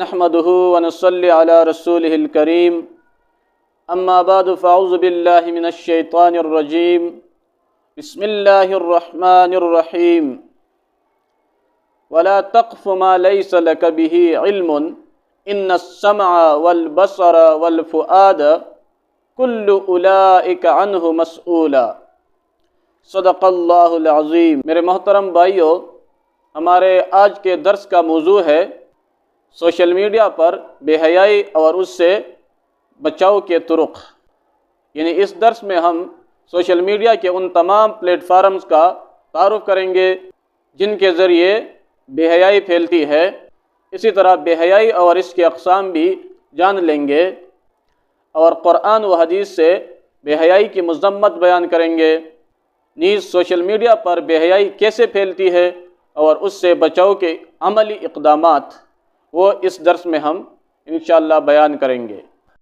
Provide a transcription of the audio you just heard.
نحمده ونصلي على رسوله الكريم اما بعد فاعوذ بالله من الشيطان الرجيم بسم الله الرحمن الرحيم ولا تقف ما ليس لك به علم ان السمع والبصر والفؤاد كل اولئك عنه مسؤولا صدق اللہ العظیم۔ میرے محترم بھائیو، ہمارے آج کے درس کا موضوع ہے سوشل میڈیا پر بے حیائی اور اس سے بچاؤ کے طرق۔ یعنی اس درس میں ہم سوشل میڈیا کے ان تمام پلیٹ فارمز کا تعارف کریں گے جن کے ذریعے بے حیائی پھیلتی ہے، اسی طرح بے حیائی اور اس کے اقسام بھی جان لیں گے، اور قرآن و حدیث سے بے حیائی کی مذمت بیان کریں گے۔ نیز سوشل میڈیا پر بے حیائی کیسے پھیلتی ہے اور اس سے بچاؤ کے عملی اقدامات وہ اس درس میں ہم انشاءاللہ بیان کریں گے۔